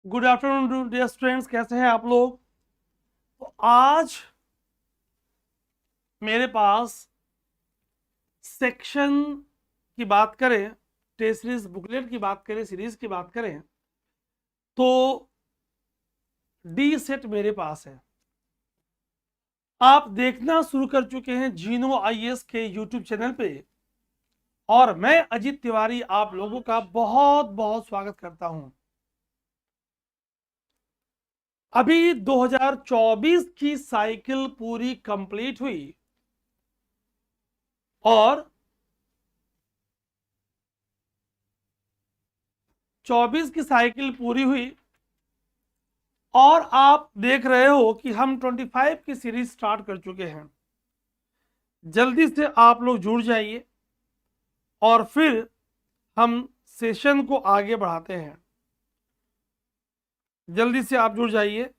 Good afternoon dear students, कैसे हैं आप लोग। तो आज मेरे पास सेक्शन की बात करें, टेस्ट सीरीज बुकलेट की बात करें, सीरीज की बात करें तो डी सेट मेरे पास है। आप देखना शुरू कर चुके हैं जीनो आईएएस के यूट्यूब चैनल पे, और मैं अजीत तिवारी आप लोगों का बहुत बहुत स्वागत करता हूं। अभी 2024 की साइकिल पूरी कंप्लीट हुई और 24 की साइकिल पूरी हुई और आप देख रहे हो कि हम 25 की सीरीज स्टार्ट कर चुके हैं। जल्दी से आप लोग जुड़ जाइए और फिर हम सेशन को आगे बढ़ाते हैं। जल्दी से आप जुड़ जाइए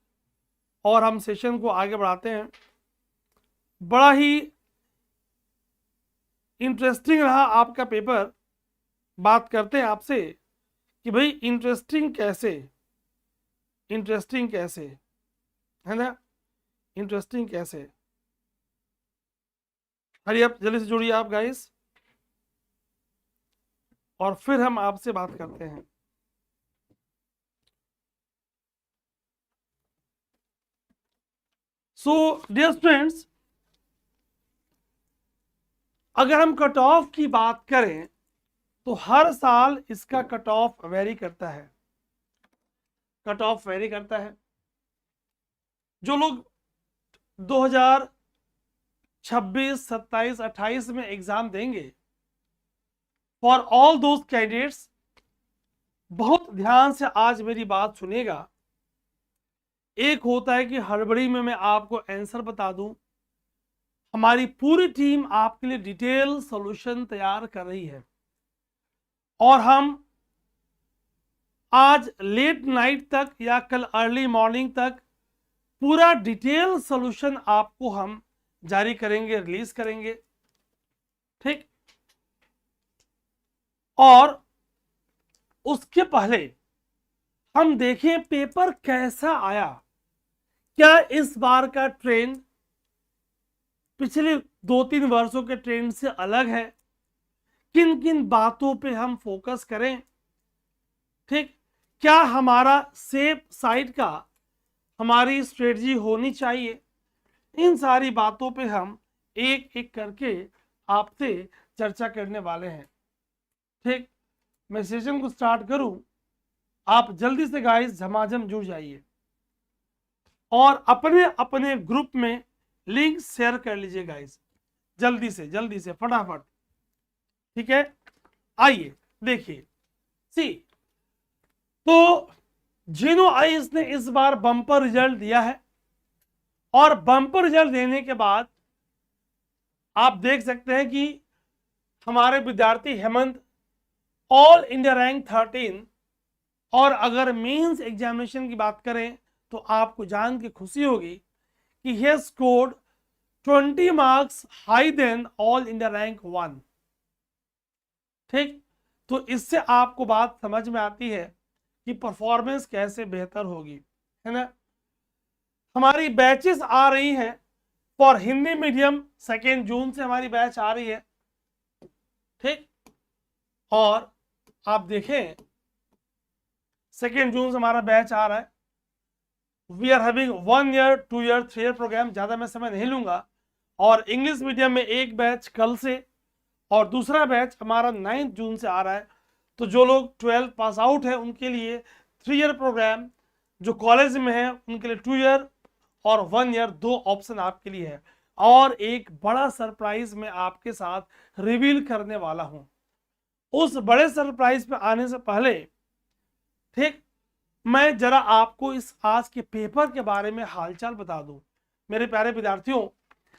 और हम सेशन को आगे बढ़ाते हैं। बड़ा ही इंटरेस्टिंग रहा आपका पेपर। बात करते हैं आपसे कि भाई इंटरेस्टिंग कैसे है ना, इंटरेस्टिंग कैसे। हरी आप जल्दी से जुड़िए आप गाइस, और फिर हम आपसे बात करते हैं। सो डियर स्टूडेंट्स, अगर हम कट ऑफ की बात करें तो हर साल इसका कट ऑफ वेरी करता है। जो लोग 2026, 27, 28 में एग्जाम देंगे, फॉर ऑल दोज कैंडिडेट्स, बहुत ध्यान से आज मेरी बात सुनिएगा। एक होता है कि हड़बड़ी में मैं आपको आंसर बता दूं। हमारी पूरी टीम आपके लिए डिटेल सॉल्यूशन तैयार कर रही है और हम आज लेट नाइट तक या कल अर्ली मॉर्निंग तक पूरा डिटेल सॉल्यूशन आपको हम जारी करेंगे, रिलीज करेंगे, ठीक। और उसके पहले हम देखें पेपर कैसा आया। क्या इस बार का ट्रेंड पिछले 2-3 वर्षों के ट्रेंड से अलग है? किन किन बातों पे हम फोकस करें, ठीक। क्या हमारा सेफ साइड का हमारी स्ट्रेटजी होनी चाहिए? इन सारी बातों पे हम एक एक करके आपसे चर्चा करने वाले हैं, ठीक। मैं सेशन को स्टार्ट करूं, आप जल्दी से गाइस झमाझम जुड़ जाइए और अपने अपने ग्रुप में लिंक शेयर कर लीजिए गाइस, जल्दी से फटाफट, ठीक है। आइए देखिए, सी तो जीनो आईएएस ने इस बार बम्पर रिजल्ट दिया है और बम्पर रिजल्ट देने के बाद आप देख सकते हैं कि हमारे विद्यार्थी हेमंत ऑल इंडिया रैंक 13, और अगर मेंस एग्जामिनेशन की बात करें तो आपको जान के खुशी होगी कि he scored 20 marks high than all India rank 1, ठीक। तो इससे आपको बात समझ में आती है कि परफॉर्मेंस कैसे बेहतर होगी, है ना। हमारी बैचेस आ रही हैं फॉर हिंदी मीडियम, 2 जून से हमारी बैच आ रही है, ठीक। और आप देखें 2 जून से हमारा बैच आ रहा है। We are having 1 year, 2 year, 3 year program. ज़्यादा मैं समय नहीं लूंगा। और इंग्लिश मीडियम में एक बैच कल से और दूसरा बैच हमारा 9 जून से आ रहा है। तो जो लोग 12 पास आउट है उनके लिए 3 ईयर प्रोग्राम, जो कॉलेज में है उनके लिए 2 ईयर और 1 ईयर, 2 ऑप्शन आपके लिए है। और एक बड़ा सरप्राइज मैं आपके साथ रिवील करने वाला हूं। उस बड़े सरप्राइज पे आने से पहले, ठीक, मैं जरा आपको इस आज के पेपर के बारे में हालचाल बता दूं मेरे प्यारे विद्यार्थियों।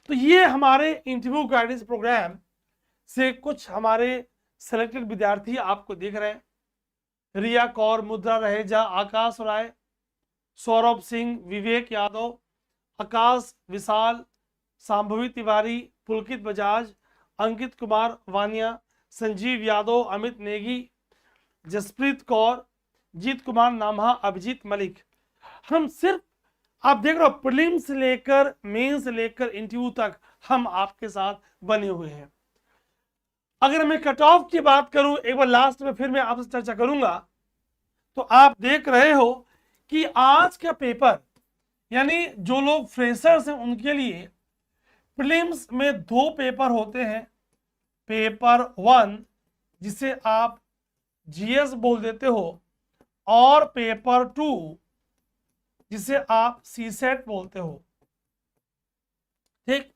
तो ये हमारे इंटरव्यू गाइडेंस प्रोग्राम से कुछ हमारे सेलेक्टेड विद्यार्थी आपको दिख रहे हैं। रिया कौर, मुद्रा रहेजा, आकाश राय, सौरभ सिंह, विवेक यादव, आकाश विशाल, सांभवी तिवारी, पुलकित बजाज, अंकित कुमार वानिया, संजीव यादव, अमित नेगी, जसप्रीत कौर, जीत कुमार नामहा, अभिजीत मलिक। हम सिर्फ आप देख रहे हो प्रीलिम्स से लेकर मेंस से लेकर इंटरव्यू तक हम आपके साथ बने हुए हैं। अगर मैं कट ऑफ की बात करूं एक बार लास्ट में, फिर मैं आपसे चर्चा करूंगा। तो आप देख रहे हो कि आज का पेपर, यानी जो लोग फ्रेशर्स हैं उनके लिए प्रीलिम्स में 2 पेपर होते हैं। पेपर 1 जिसे आप जीएस बोल देते हो, और पेपर 2 जिसे आप सीसेट बोलते हो। ठीक,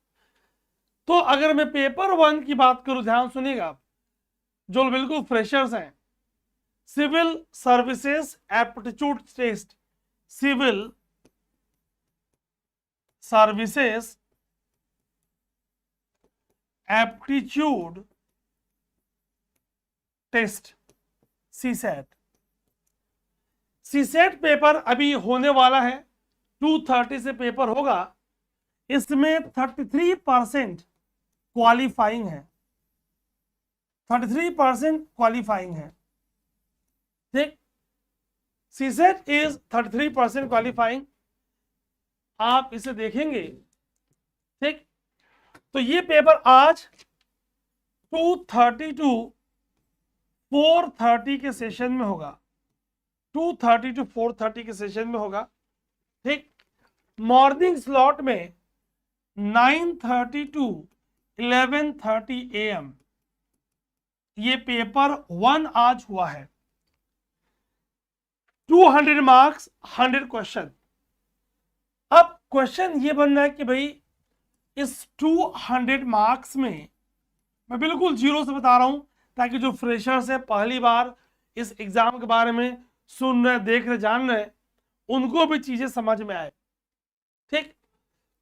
तो अगर मैं पेपर 1 की बात करूं, ध्यान सुनिएगा आप जो बिल्कुल फ्रेशर्स हैं, civil services aptitude test, civil services aptitude test, CSAT. CSAT paper अभी होने वाला है, 230 से पेपर होगा। इसमें 33% क्वालिफाइंग है, 33% क्वालिफाइंग है। ठीक, सीसेट इज 33% क्वालिफाइंग, आप इसे देखेंगे। ठीक, तो ये पेपर आज 230 टू 430 के सेशन में होगा, 230 टू 430 के सेशन में होगा। ठीक, मॉर्निंग स्लॉट में 9:30 टू 11:30 AM ये पेपर 1 आज हुआ है। 200 मार्क्स, 100 क्वेश्चन। अब क्वेश्चन ये बन रहा है कि भाई इस 200 मार्क्स में मैं बिल्कुल जीरो से बता रहा हूं, ताकि जो फ्रेशर्स है पहली बार इस एग्जाम के बारे में सुन रहे, देख रहे, जान रहे, उनको भी चीजें समझ में आए। ठीक,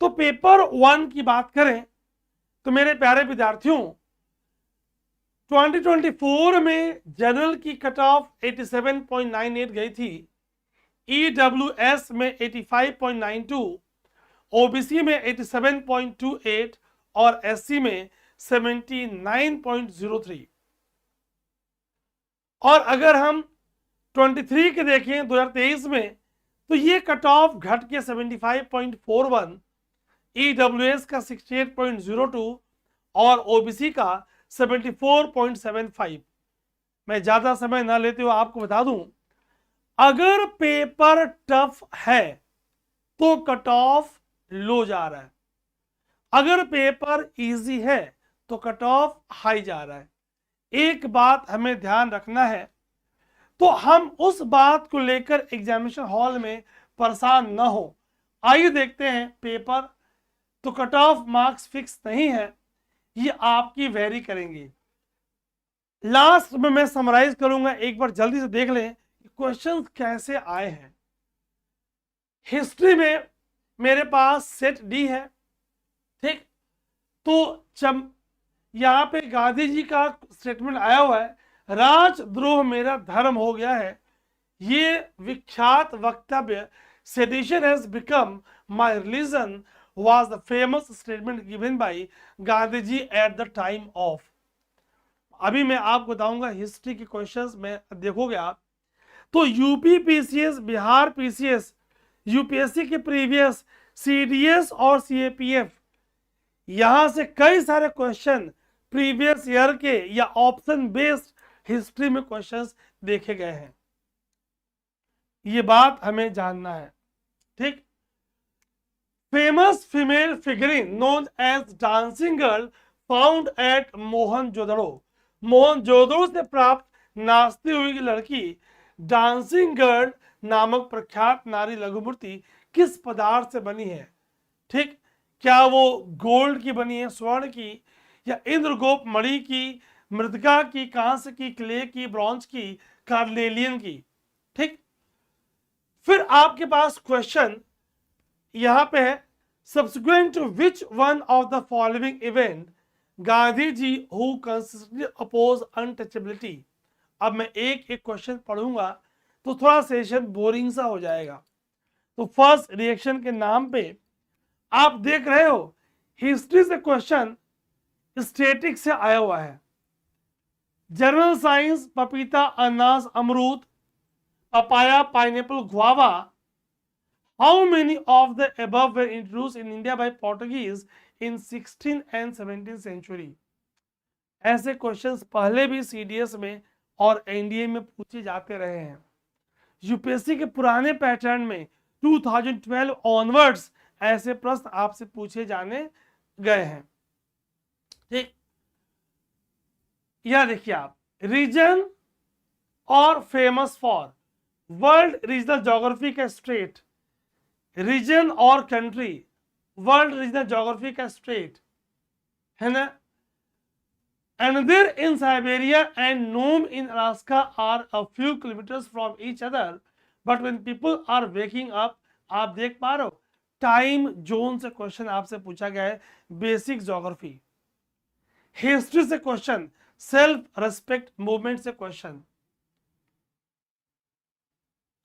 तो पेपर 1 की बात करें तो मेरे प्यारे विद्यार्थियों, 2024 में जनरल की कट ऑफ 87.98 गई थी, EWS में 85.92, OBC में 87.28 और SC में 79.03। और अगर हम 23 के देखें 2023 में, तो ये कट ऑफ घट के 75.41, EWS का 68.02 और OBC का 74.75। मैं ज्यादा समय ना लेते हुए आपको बता दूं, अगर पेपर टफ है तो कट ऑफ लो जा रहा है, अगर पेपर इजी है तो कट ऑफ हाई जा रहा है। एक बात हमें ध्यान रखना है, तो हम उस बात को लेकर एग्जामिनेशन हॉल में परेशान न हो। आइए देखते हैं पेपर, तो कट ऑफ मार्क्स फिक्स नहीं है, ये आपकी वेरी करेंगे। लास्ट में मैं समराइज करूंगा, एक बार जल्दी से देख लें क्वेश्चंस कैसे आए हैं। हिस्ट्री में मेरे पास सेट डी है। ठीक, तो यहां पे गांधी जी का स्टेटमेंट आया हुआ है, राजद्रोह मेरा धर्म हो गया है। ये विख्यात वक्तव्य, sedition has become my religion, was the famous statement given by Gandhi ji at the time of। अभी मैं आपको बताऊंगा हिस्ट्री के क्वेश्चंस में, देखोगे आप तो UP PCS, Bihar PCS, UPSC के प्रीवियस, सीडीएस और सीएपीएफ, यहां से कई सारे क्वेश्चन प्रीवियस ईयर के या ऑप्शन बेस्ड हिस्ट्री में क्वेश्चंस देखे गए हैं, ये बात हमें जानना है। ठीक, famous female figuring known as dancing girl found at Mohenjodaro, Mohenjodaro से प्राप्त नाचती हुई लड़की डांसिंग गर्ल नामक प्रख्यात नारी लघु मूर्ति किस पदार्थ से बनी है। ठीक, क्या वो गोल्ड की बनी है, स्वर्ण की, या इंद्रगोप मणि की, मृतिका की, कांस्य की, क्ले की, ब्रॉन्ज की, कार्नेलियन की। ठीक, फिर आपके पास क्वेश्चन यहां पे है, subsequent to which one of the following event Gandhi ji who consistently oppose untouchability. अब मैं एक एक क्वेश्चन पढ़ूंगा तो थोड़ा सेशन बोरिंग सा हो जाएगा। तो फर्स्ट रिएक्शन के नाम पे आप देख रहे हो हिस्ट्री से क्वेश्चन स्टैटिक से आया हुआ है। जनरल साइंस पपीता, अनानास, अमरूद, papaya, pineapple, guava. How many of the above were introduced in India by Portuguese in 16th and 17th century? ऐसे क्वेश्चंस पहले भी सीडीएस में और एनडीए में पूछे जाते रहे हैं। यूपीएससी के पुराने पैटर्न में 2012 ऑनवर्ड्स ऐसे प्रश्न आपसे पूछे जाने गए हैं। ठीक, यह देखिए आप, रीजन और famous for, world regional geography का स्टेट, रीजन और कंट्री, वर्ल्ड रीजनल ज्योग्राफी का स्टेट है ना। Another in Siberia and Nome in Alaska are a few kilometers from each other, but when people are waking up, आप देख पा रहे हो, टाइम जोन से क्वेश्चन आपसे पूछा गया है, बेसिक ज्योग्राफी, हिस्ट्री से क्वेश्चन, सेल्फ रेस्पेक्ट मूवमेंट से क्वेश्चन,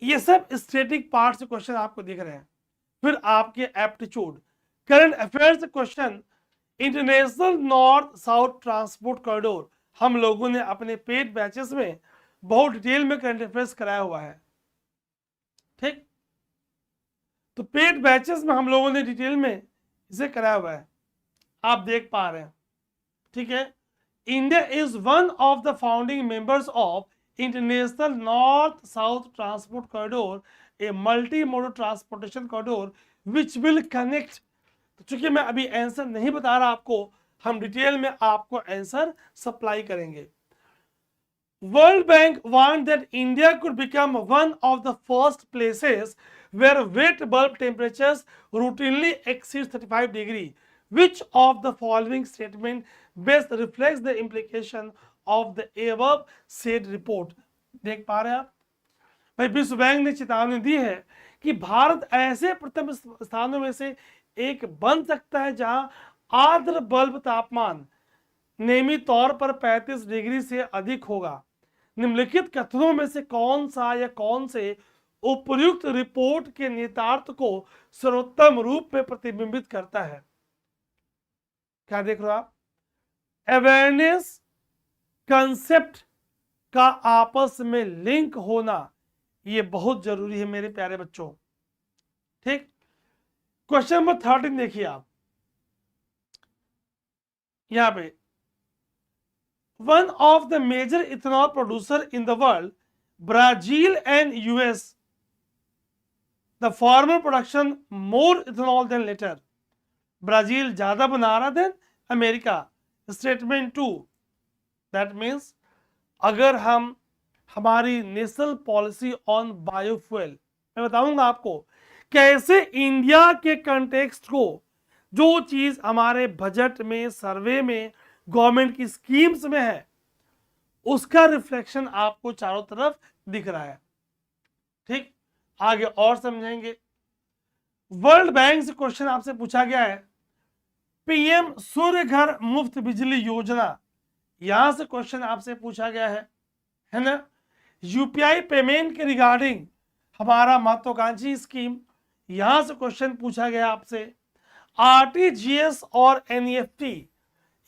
ये सब स्टैटिक पार्ट से क्वेश्चन आपको दिख रहे हैं। फिर आपके एप्टीट्यूड, करंट अफेयर्स से question, international north south transport corridor, हम लोगों ने अपने पेड बैचेस में बहुत डिटेल में करंट अफेयर्स कराया हुआ है। ठीक, तो पेड बैचेस में हम लोगों ने डिटेल में इसे कराया हुआ है, आप देख पा रहे हैं। ठीक है, India is one of the founding members of international north south transport corridor, a multi modal transportation corridor which will connect. तो चूंकि मैं अभी आंसर नहीं बता रहा आपको, हम डिटेल में आपको आंसर सप्लाई करेंगे। World bank want that India could become one of the first places where wet bulb temperatures routinely exceed 35 degree. Which of the following statement best reflects the implication of the above said report? देख पा रहे हैं आप भाई, विश्व bank ने चेतावनी दी है कि भारत ऐसे प्रथम स्थानों में से एक बन सकता है जहां आर्द्र बल्ब तापमान नियमित तौर पर 35 डिग्री से अधिक होगा। निम्नलिखित कथनों में से कौन सा या कौन से उपयुक्त रिपोर्ट के निहितार्थ को सर्वोत्तम रूप में प्रतिबिंबित करता है? क्या देख रहे हो आप? अवेयरनेस कंसेप्ट का आपस में लिंक होना ये बहुत जरूरी है मेरे प्यारे बच्चों। ठीक, क्वेश्चन नंबर 13 देखिए आप, यहां पे, one of the major ethanol producer in the world, Brazil and US, the former production more ethanol than later, Brazil ज्यादा बना रहा than America. Statement 2, that means अगर हम हमारी नेशनल पॉलिसी ऑन बायोफ्यूल, मैं बताऊंगा आपको कैसे इंडिया के कंटेक्स्ट को, जो चीज हमारे बजट में, सर्वे में, गवर्नमेंट की स्कीम्स में है, उसका रिफ्लेक्शन आपको चारों तरफ दिख रहा है। ठीक, आगे और समझेंगे। वर्ल्ड बैंक से क्वेश्चन आपसे पूछा गया है, पीएम सूर्य घर मुफ्त बिजली योजना, यहां से क्वेश्चन आपसे पूछा गया है ना। यूपीआई पेमेंट के रिगार्डिंग हमारा महत्वाकांक्षी स्कीम, यहां से क्वेश्चन पूछा गया आपसे। आरटीजीएस और एनईएफटी,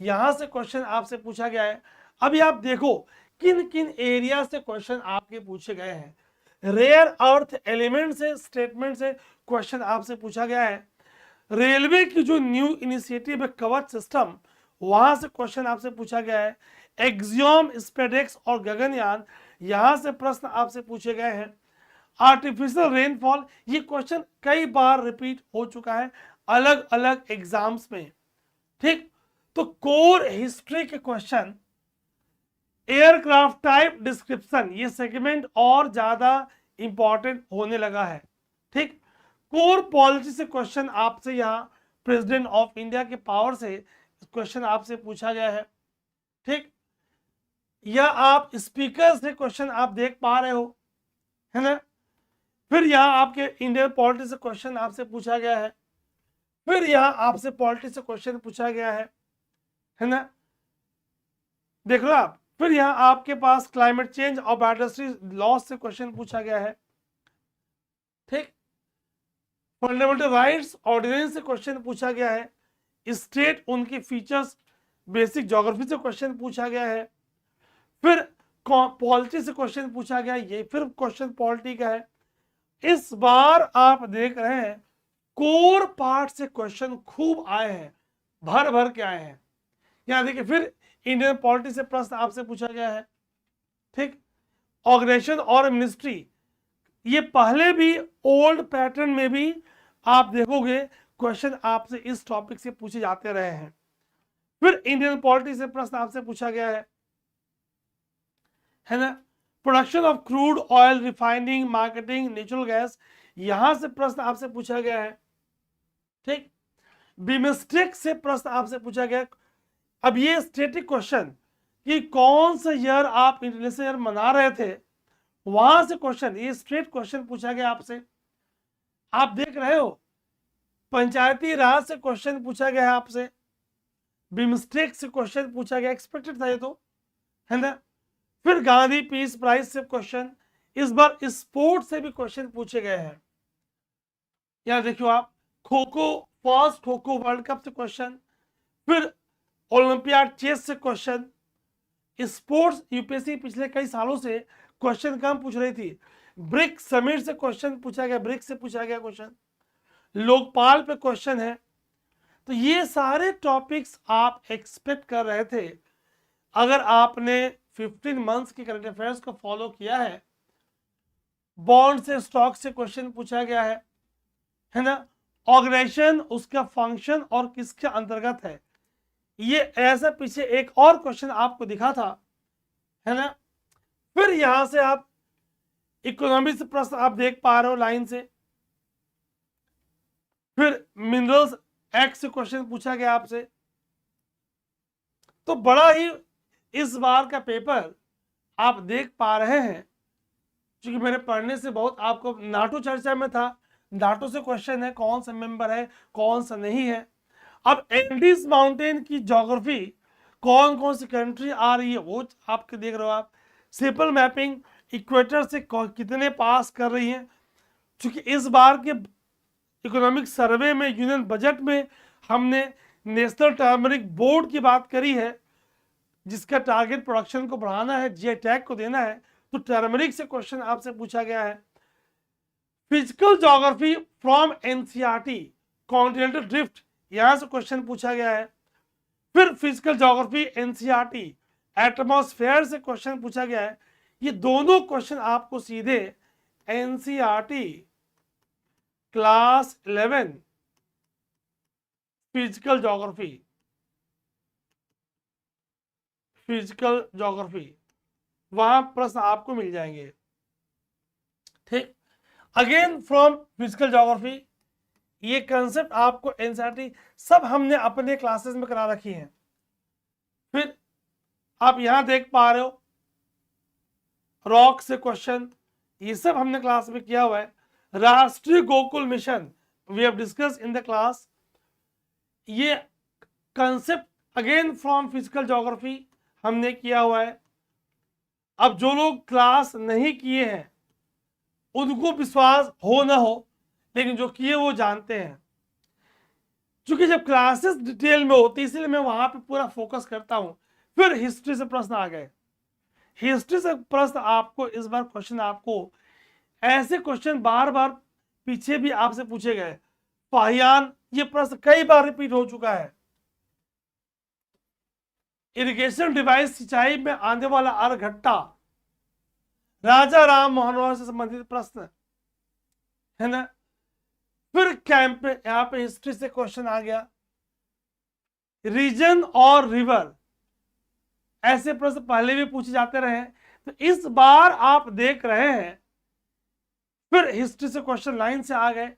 यहां से क्वेश्चन आपसे पूछा गया है। अभी आप देखो किन किन एरिया से क्वेश्चन आपके पूछे गए हैं। रेयर अर्थ एलिमेंट से, स्टेटमेंट से क्वेश्चन आपसे पूछा गया है। रेलवे की जो न्यू इनिशिएटिव है कवच सिस्टम, वहां से क्वेश्चन आपसे पूछा गया है। एक्सियोम, स्पेडेक्स और गगनयान, यहां से प्रश्न आपसे पूछे गए हैं। आर्टिफिशियल रेनफॉल, ये क्वेश्चन कई बार रिपीट हो चुका है अलग अलग एग्जाम्स में। ठीक, तो कोर हिस्ट्री के क्वेश्चन, एयरक्राफ्ट टाइप डिस्क्रिप्शन, ये सेगमेंट और ज्यादा इंपॉर्टेंट होने लगा है। ठीक, कोर पॉलिसी से क्वेश्चन आपसे यहां प्रेसिडेंट ऑफ इंडिया के पावर से क्वेश्चन आपसे पूछा गया है। ठीक, या आप स्पीकर से क्वेश्चन आप देख पा रहे हो, है ना। फिर यहां आपके इंडियन पॉलिटी से क्वेश्चन आपसे पूछा गया है। फिर यहां आपसे पॉलिटी से क्वेश्चन पूछा गया है ना, देख लो आप। फिर यहां आपके पास क्लाइमेट चेंज और बायोडायवर्सिटी लॉस से क्वेश्चन पूछा गया है। ठीक, फंडामेंटल राइट्स ऑर्डिनेंस से क्वेश्चन पूछा गया है। स्टेट, उनकी फीचर्स, बेसिक ज्योग्राफी से क्वेश्चन पूछा गया है। फिर पॉलिटी से क्वेश्चन पूछा गया, ये फिर क्वेश्चन पॉलिटी का है। इस बार आप देख रहे हैं कोर पार्ट से क्वेश्चन खूब आए हैं, भर भर के आए हैं। यहां देखिए फिर इंडियन पॉलिटी से प्रश्न आपसे पूछा गया है, ठीक। ऑर्गेनाइजेशन और मिनिस्ट्री, ये पहले भी ओल्ड पैटर्न में भी आप देखोगे क्वेश्चन आपसे इस टॉपिक से पूछे जाते रहे हैं। फिर इंडियन पॉलिटी से प्रश्न आपसे पूछा गया है ना। Production of crude oil, refining, marketing, natural gas, यहां से प्रश्न आपसे पूछा गया है, ठीक। बिमस्टेक से प्रश्न आपसे पूछा गया। अब ये स्टेटिक क्वेश्चन कि कौन सा ईयर आप इंटरनेशनल ईयर मना रहे थे, वहां से क्वेश्चन, ये स्ट्रेट क्वेश्चन पूछा गया आपसे। आप देख रहे हो पंचायती राज से क्वेश्चन पूछा गया है आपसे, बिमस्टेक से क्वेश्चन पूछा गया, एक्सपेक्टेड था ये तो, है ना। फिर गांधी पीस प्राइज से क्वेश्चन, इस बार स्पोर्ट्स से भी क्वेश्चन पूछे गए हैं। यहां देखियो आप, kho kho, first kho kho world cup से क्वेश्चन, फिर ओलंपियाड चेस से क्वेश्चन। स्पोर्ट्स यूपीएससी पिछले कई सालों से क्वेश्चन कम पूछ रही थी। ब्रिक समिट से क्वेश्चन पूछा गया, ब्रिक से पूछा गया क्वेश्चन। लोकपाल पे क्वेश्चन है। तो ये सारे टॉपिक्स आप एक्सपेक्ट कर रहे थे अगर आपने 15 मंथ्स की करंट अफेयर्स को फॉलो किया है। बॉन्ड से, स्टॉक से क्वेश्चन पूछा गया है ना। ऑर्गेनाइजेशन, उसका फंक्शन और किसके अंतर्गत है, ये ऐसा पीछे एक और क्वेश्चन आपको दिखा था, है ना। फिर यहां से आप इकोनॉमी से प्रश्न आप देख पा रहे हो लाइन से। फिर मिनरल्स एक्ट से क्वेश्चन पूछा गया आपसे। तो बड़ा ही इस बार का पेपर आप देख पा रहे हैं, क्योंकि मेरे पढ़ने से बहुत आपको नाटो चर्चा में था, नाटो से क्वेश्चन है, कौन सा मेंबर है कौन सा नहीं है। अब एंडीज माउंटेन की ज्योग्राफी, कौन कौन सी कंट्री आ रही है वो आपके देख रहे हो आप। सिंपल मैपिंग, इक्वेटर से कितने पास कर रही है, क्योंकि इस बार के इकोनॉमिक सर्वे में, यूनियन बजट में हमने नेशनल टर्मरिक बोर्ड की बात करी है, जिसका टारगेट प्रोडक्शन को बढ़ाना है, जीआई टैग को देना है। तो टर्मरिक से क्वेश्चन आपसे पूछा गया है। Physical geography from NCERT, continental drift, यहां से क्वेश्चन पूछा गया है। फिर फिजिकल ज्योग्राफी एनसीईआरटी, एटमॉस्फेयर से क्वेश्चन पूछा गया है। ये दोनों क्वेश्चन आपको सीधे NCERT class 11 physical geography, physical geography, वहां प्रश्न आपको मिल जाएंगे, ठीक। अगेन फ्रॉम फिजिकल ज्योग्राफी, ये कंसेप्ट आपको एनसीईआरटी सब हमने अपने क्लासेस में करा रखी हैं। फिर आप यहां देख पा रहे हो रॉक से क्वेश्चन, ये सब हमने क्लास में किया हुआ है। राष्ट्रीय Gokul mission, we have discuss in the class, ये concept again from physical geography हमने किया हुआ है। अब जो लोग क्लास नहीं किए हैं उनको विश्वास हो ना हो, लेकिन जो किए वो जानते हैं, क्योंकि जब क्लासेस डिटेल में होती है इसलिए मैं वहां पे पूरा फोकस करता हूं। फिर हिस्ट्री से प्रश्न आ गए, हिस्ट्री से प्रश्न आपको इस बार क्वेश्चन, आपको ऐसे क्वेश्चन बार बार पीछे भी आपसे पूछे गए। पाहियान, ये प्रश्न कई बार रिपीट हो चुका है। इरिगेशन डिवाइस, सिंचाई में आने वाला अरघट्टा, राजा राम मोहन रॉय से संबंधित प्रश्न, है ना। फिर कैंप, यहां पे हिस्ट्री से क्वेश्चन आ गया। रीजन और रिवर, ऐसे प्रश्न पहले भी पूछे जाते रहे, तो इस बार आप देख रहे हैं फिर हिस्ट्री से क्वेश्चन लाइन से आ गए।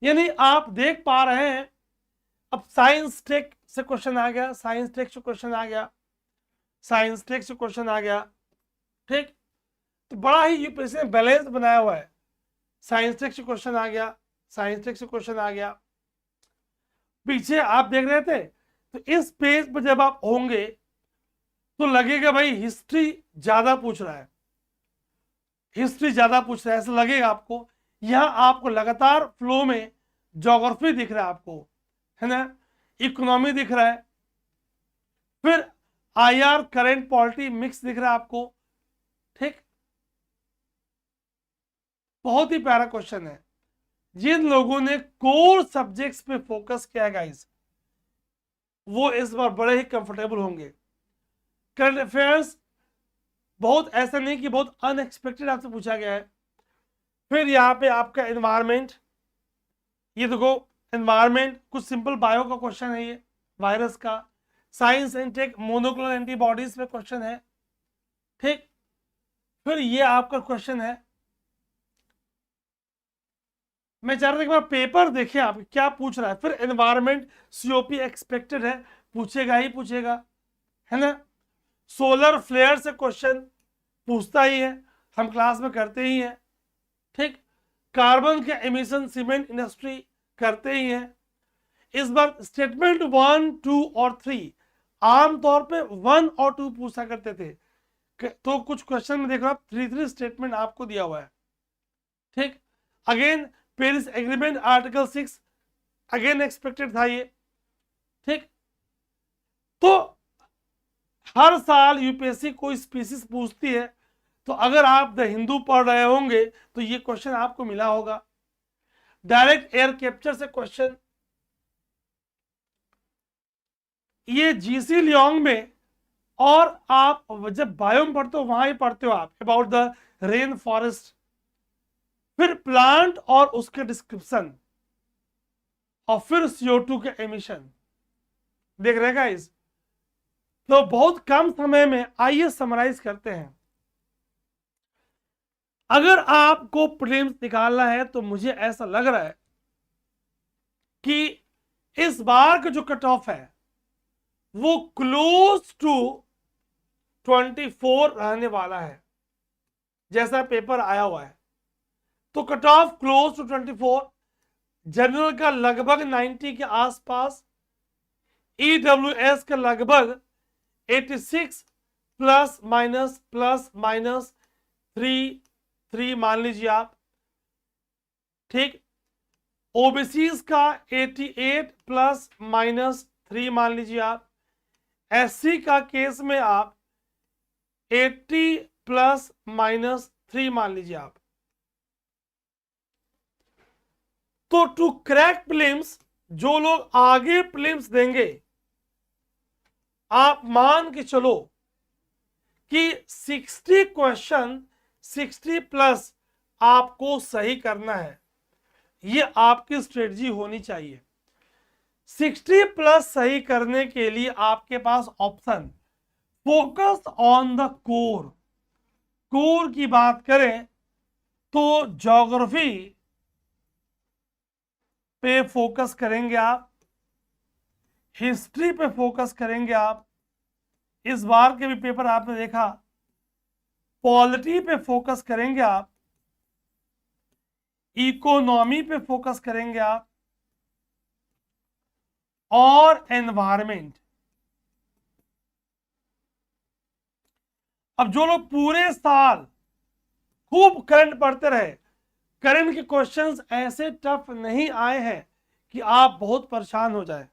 यानी आप देख पा रहे हैं अब साइंस टेक से क्वेश्चन आ गया, साइंस टेक से क्वेश्चन आ गया, साइंस टेक से क्वेश्चन आ गया, ठीक। तो बड़ा ही यूपीएससी ने बैलेंस बनाया हुआ है। साइंस टेक से क्वेश्चन आ गया, साइंस टेक से क्वेश्चन आ गया। पीछे आप देख रहे थे, तो इस पेज पर जब आप होंगे तो लगेगा भाई हिस्ट्री ज्यादा पूछ रहा है, हिस्ट्री ज्यादा पूछ रहा है, ऐसा लगेगा आपको। यहां आपको लगातार फ्लो में ज्योग्राफी दिख रहा है आपको, है ना, इकोनॉमी दिख रहा है, फिर आईआर, करेंट पॉलिटी मिक्स दिख रहा है आपको, ठीक, बहुत ही प्यारा क्वेश्चन है। जिन लोगों ने कोर सब्जेक्ट्स पे फोकस किया है गाइस, वो इस बार बड़े ही कंफर्टेबल होंगे। करंट अफेयर्स बहुत ऐसा नहीं कि बहुत अनएक्सपेक्टेड आपसे पूछा गया है। फिर यहाँ पे आपका एनवायरमेंट, ये देखो एनवायरमेंट कुछ सिंपल बायो का क्वेश्चन है, ये वायरस का। Science and tech monoclonal antibodies पे क्वेश्चन है, ठीक। फिर ये आपका क्वेश्चन है, मैं चाह रहा था कि मैं पेपर देखें आप क्या पूछ रहा है। फिर एनवायरमेंट सीओपी एक्सपेक्टेड है, पूछेगा ही पूछेगा, है ना। सोलर फ्लेयर से क्वेश्चन पूछता ही है, हम क्लास में करते ही हैं, ठीक। कार्बन के एमिशन सीमेंट इंडस्ट्री करते ही हैं। इस बार स्टेटमेंट 1, 2 और 3 आमतौर पे 1 और 2 पूछा करते थे, तो कुछ क्वेश्चन में देखो आप 3 स्टेटमेंट आपको दिया हुआ है, ठीक। Again Paris agreement article 6 again expected था ये, ठीक। तो हर साल यूपीएससी कोई स्पीसीज पूछती है, तो अगर आप द हिंदू पढ़ रहे होंगे तो ये क्वेश्चन आपको मिला होगा। डायरेक्ट एयर कैप्चर से क्वेश्चन, ये जीसी लियोंग में, और आप जब बायोम पढ़ते हो वहां ही पढ़ते हो आप अबाउट द रेन फॉरेस्ट। फिर प्लांट और उसके डिस्क्रिप्शन, और फिर CO2 के एमिशन देख रहे गाइस। तो बहुत कम समय में आइए समराइज करते हैं। अगर आपको प्रीलिम्स निकालना है तो मुझे ऐसा लग रहा है कि इस बार का जो कट ऑफ है वो क्लोज टू 24 रहने वाला है, जैसा पेपर आया हुआ है। तो cut off close to 24, general का लगभग 90 के आसपास, EWS का लगभग 86 प्लस माइनस 3 मान लीजिए आप, ठीक। ओबीसीज का 88 प्लस माइनस 3 मान लीजिए आप। SC का केस में आप 80 प्लस माइनस 3 मान लीजिए आप। तो टू क्रैक प्रीलिम्स, जो लोग आगे प्रीलिम्स देंगे, आप मान के चलो कि 60 क्वेश्चन 60 प्लस आपको सही करना है। ये आपकी स्ट्रेटजी होनी चाहिए। 60 प्लस सही करने के लिए आपके पास option, focus on the core. Core की बात करें तो ज्योग्राफी पे फोकस करेंगे आप, हिस्ट्री पे फोकस करेंगे आप, इस बार के भी पेपर आपने देखा, पॉलिटी पे फोकस करेंगे आप, इकोनॉमी पे फोकस करेंगे आप, और एनवायरमेंट। अब जो लोग पूरे साल खूब करंट पढ़ते रहे, करंट के क्वेश्चंस ऐसे टफ नहीं आए हैं कि आप बहुत परेशान हो जाए।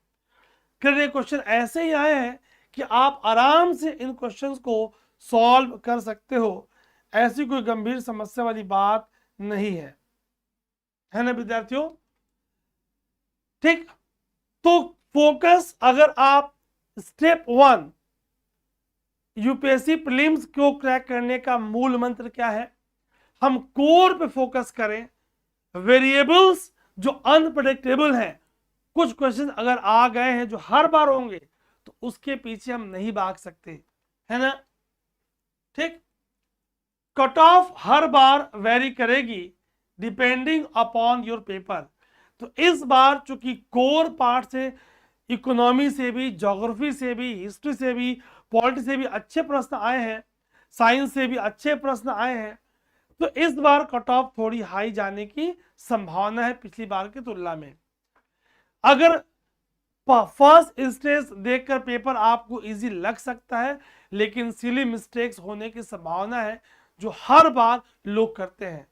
करंट के क्वेश्चन ऐसे ही आए हैं कि आप आराम से इन क्वेश्चंस को सॉल्व कर सकते हो। ऐसी कोई गंभीर समस्या वाली बात नहीं है ना विद्यार्थियों, ठीक। तो फोकस, अगर आप स्टेप 1 यूपीएससी प्रीलिम्स को क्रैक करने का मूल मंत्र क्या है, हम कोर पे फोकस करें। वेरिएबल्स जो अनप्रेडिक्टेबल हैं, कुछ क्वेश्चन अगर आ गए हैं जो हर बार होंगे, तो उसके पीछे हम नहीं भाग सकते, है ना, ठीक। Cut of her bar very करेगी डिपेंडिंग अपॉन योर पेपर। तो इस बार चूंकि कोर पार्ट से, इकोनॉमी से भी, ज्योग्राफी से भी, हिस्ट्री से भी, पॉलिटी से भी अच्छे प्रश्न आए हैं, साइंस से भी अच्छे प्रश्न आए हैं, तो इस बार कट ऑफ थोड़ी हाई जाने की संभावना है पिछली बार की तुलना में। अगर फर्स्ट स्टेज देखकर पेपर आपको इजी लग सकता है, लेकिन सिली मिस्टेक्स होने की संभावना है जो हर बार लोग करते हैं,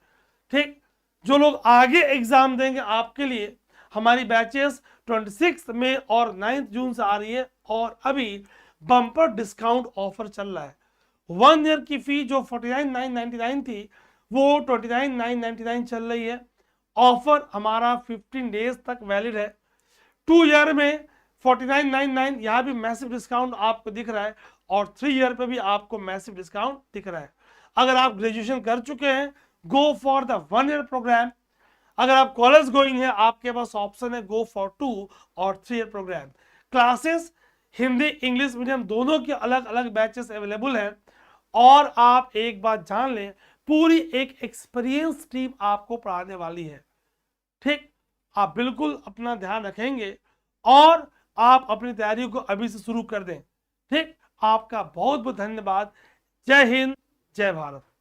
ठीक। जो लोग आगे एग्जाम देंगे, आपके लिए हमारी बैचेस 26 मई और 9 जून से आ रही है, और अभी बम्पर डिस्काउंट ऑफर चल रहा है। 1 ईयर की फी जो 49,999 थी वो 29,999 चल रही है। ऑफर हमारा 15 डेज तक वैलिड है। 2 ईयर में 49,999, यहाँ भी मैसिव डिस्काउंट आपको दिख रहा है, और 3 ईयर पे भी आपको मैसिव डिस्काउंट दिख रहा है। अगर आप ग्रेजुएशन कर चुके हैं, go for the 1 year program. अगर आप कॉलेज गोइंग है, आपके पास ऑप्शन है गो फॉर 2 और 3 year programme. Classes Hindi English medium दोनों के अलग अलग बैचेस अवेलेबल हैं। और आप एक बात जान लें, पूरी एक एक्सपीरियंस टीम आपको पढ़ाने वाली है। ठीक, आप बिल्कुल अपना ध्यान रखेंगे और आप अपनी तैयारी को अभी से शुरू कर दें। ठीक, आपका बहुत बहुत धन्यवाद। जय हिंद, जय भारत।